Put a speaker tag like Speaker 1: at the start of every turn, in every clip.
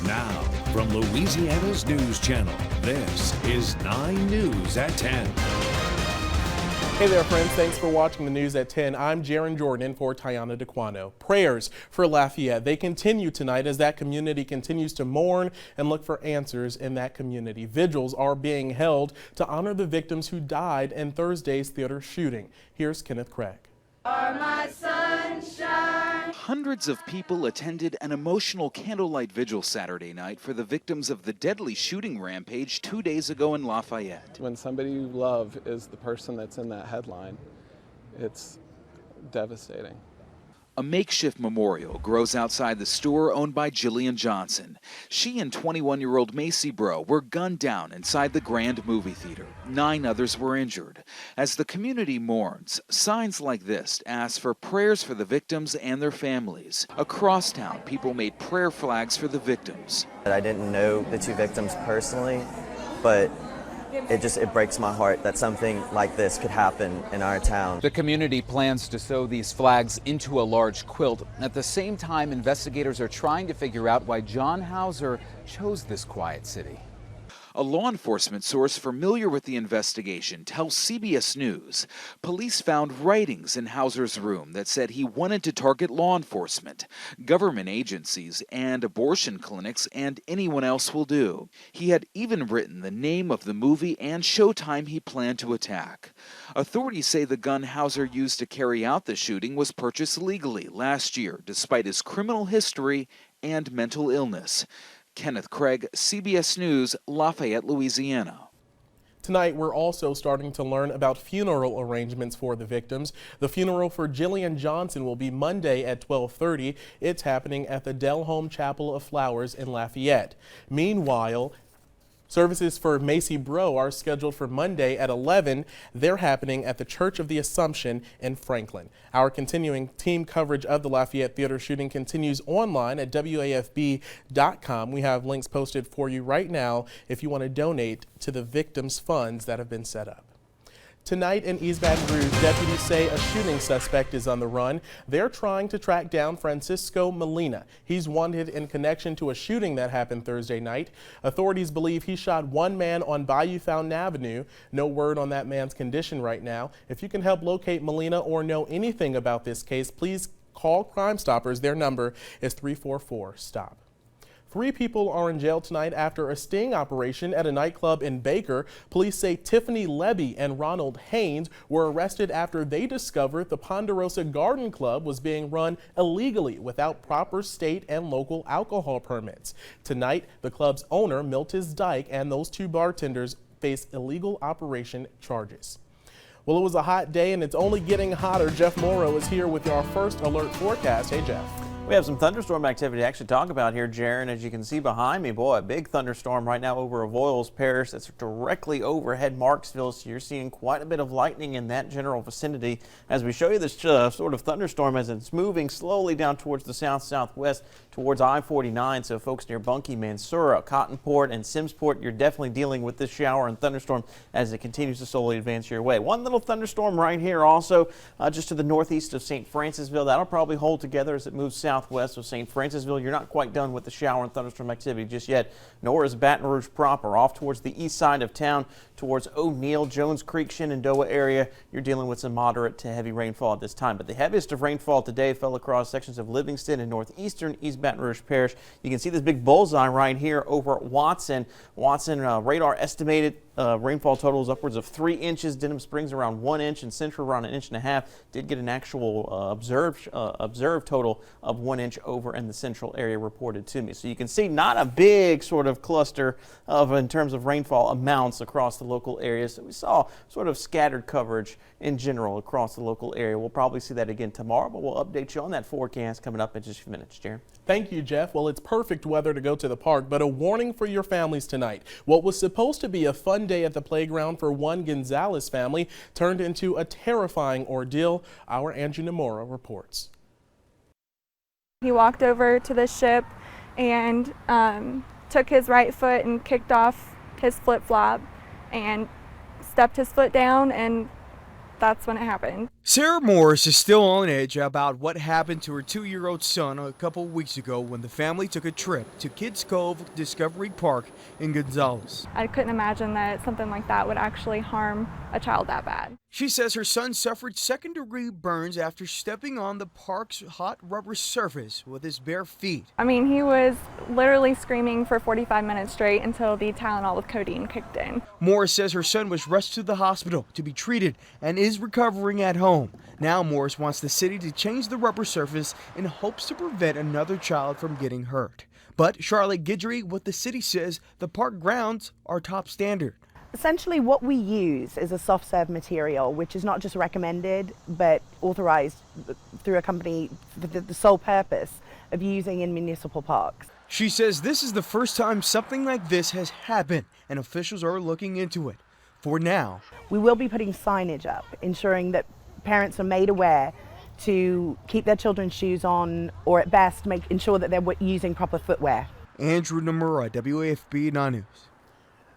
Speaker 1: Now, from Louisiana's news channel, this is 9 News at 10.
Speaker 2: Hey there, friends. Thanks for watching the news at 10. I'm Gerron Jordan for Tiana DeQuano. Prayers for Lafayette. They continue tonight as that community continues to mourn and look for answers in that community. Vigils are being held to honor the victims who died in Thursday's theater shooting. Here's Kenneth Craig.
Speaker 3: Are my sunshine.
Speaker 4: Hundreds of people attended an emotional candlelight vigil Saturday night for the victims of the deadly shooting rampage 2 days ago in Lafayette.
Speaker 5: When somebody you love is the person that's in that headline, it's devastating.
Speaker 4: A makeshift memorial grows outside the store owned by Jillian Johnson. She and 21-year-old Macy Bro were gunned down inside the Grand movie theater. 9 others were injured. As the community mourns, signs like this ask for prayers for the victims and their families. Across town, people made prayer flags for the victims.
Speaker 6: I didn't know the 2 victims personally, but it breaks my heart that something like this could happen in our town.
Speaker 7: The community plans to sew these flags into a large quilt. At the same time, investigators are trying to figure out why John Hauser chose this quiet city.
Speaker 4: A law enforcement source familiar with the investigation tells CBS News police found writings in Hauser's room that said he wanted to target law enforcement, government agencies, and abortion clinics, and anyone else will do. He had even written the name of the movie and showtime he planned to attack. Authorities say the gun Hauser used to carry out the shooting was purchased legally last year, despite his criminal history and mental illness. Kenneth Craig, CBS News, Lafayette, Louisiana.
Speaker 2: Tonight, we're also starting to learn about funeral arrangements for the victims. The funeral for Jillian Johnson will be Monday at 12:30. It's happening at the Dell Home Chapel of Flowers in Lafayette. Meanwhile, services for Macy Bro are scheduled for Monday at 11. They're happening at the Church of the Assumption in Franklin. Our continuing team coverage of the Lafayette theater shooting continues online at WAFB.com. We have links posted for you right now if you want to donate to the victims' funds that have been set up. Tonight in East Baton Rouge, deputies say a shooting suspect is on the run. They're trying to track down Francisco Molina. He's wanted in connection to a shooting that happened Thursday night. Authorities believe he shot one man on Bayou Fountain Avenue. No word on that man's condition right now. If you can help locate Molina or know anything about this case, please call Crime Stoppers. Their number is 344-STOP. 3 people are in jail tonight after a sting operation at a nightclub in Baker. Police say Tiffany Levy and Ronald Haynes were arrested after they discovered the Ponderosa Garden Club was being run illegally without proper state and local alcohol permits. Tonight, the club's owner, Miltis Dyke, and those 2 bartenders face illegal operation charges. Well, it was a hot day and it's only getting hotter. Jeff Morrow is here with our first alert forecast. Hey, Jeff.
Speaker 8: We have some thunderstorm activity to actually talk about here, Jaron. As you can see behind me, boy, a big thunderstorm right now over Avoyelles Parish. That's directly overhead Marksville, so you're seeing quite a bit of lightning in that general vicinity. As we show you this sort of thunderstorm as it's moving slowly down towards the south-southwest towards I-49, so folks near Bunkie, Mansura, Cottonport, and Simmsport, you're definitely dealing with this shower and thunderstorm as it continues to slowly advance your way. One little thunderstorm right here also just to the northeast of St. Francisville. That'll probably hold together as it moves southwest of St. Francisville. You're not quite done with the shower and thunderstorm activity just yet, nor is Baton Rouge proper. Off towards the east side of town, towards O'Neill, Jones Creek, Shenandoah area, you're dealing with some moderate to heavy rainfall at this time. But the heaviest of rainfall today fell across sections of Livingston and northeastern East Baton Rouge Parish. You can see this big bullseye right here over Watson. Radar estimated rainfall totals upwards of 3 inches. Denham Springs around 1 inch and Central around 1.5 inches. Did get an actual observed total of 1 inch over in the central area reported to me. So you can see not a big sort of cluster in terms of rainfall amounts across the local areas. So we saw sort of scattered coverage in general across the local area. We'll probably see that again tomorrow, but we'll update you on that forecast coming up in just a few minutes, Jaron.
Speaker 2: Thank you, Jeff. Well, it's perfect weather to go to the park, but a warning for your families tonight. What was supposed to be a fun day at the playground for one Gonzalez family turned into a terrifying ordeal. Our Andrew Namora reports.
Speaker 9: He walked over to the ship and took his right foot and kicked off his flip-flop and stepped his foot down, and that's when it happened.
Speaker 10: Sarah Morris is still on edge about what happened to her 2-year-old son a couple weeks ago when the family took a trip to Kids Cove Discovery Park in Gonzales.
Speaker 9: I couldn't imagine that something like that would actually harm a child that bad.
Speaker 10: She says her son suffered second-degree burns after stepping on the park's hot rubber surface with his bare feet.
Speaker 9: I mean, he was literally screaming for 45 minutes straight until the Tylenol with codeine kicked in.
Speaker 10: Morris says her son was rushed to the hospital to be treated and is recovering at home. Now Morris wants the city to change the rubber surface in hopes to prevent another child from getting hurt. But Charlotte Guidry with the city says the park grounds are top standard.
Speaker 11: Essentially what we use is a soft serve material, which is not just recommended but authorized through a company for the sole purpose of using in municipal parks.
Speaker 10: She says this is the first time something like this has happened and officials are looking into it. For now,
Speaker 11: we will be putting signage up, ensuring that parents are made aware to keep their children's shoes on, or at best ensure that they're using proper footwear.
Speaker 10: Andrew Nomura, WAFB 9 News.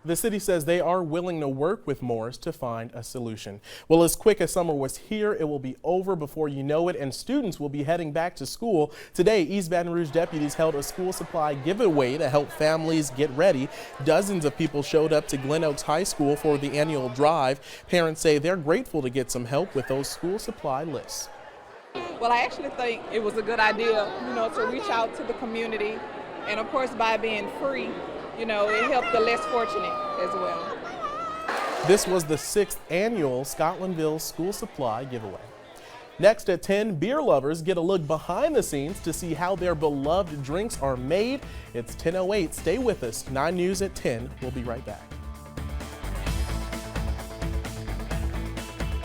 Speaker 2: The city says they are willing to work with Morris to find a solution. Well, as quick as summer was here, it will be over before you know it, and students will be heading back to school. Today, East Baton Rouge deputies held a school supply giveaway to help families get ready. Dozens of people showed up to Glen Oaks High School for the annual drive. Parents say they're grateful to get some help with those school supply lists.
Speaker 12: Well, I actually think it was a good idea, to reach out to the community, and of course by being free, it helped the less fortunate as well.
Speaker 2: This was the 6th annual Scotlandville School Supply Giveaway. Next at 10, beer lovers get a look behind the scenes to see how their beloved drinks are made. It's 10:08. Stay with us. 9 News at 10. We'll be right back.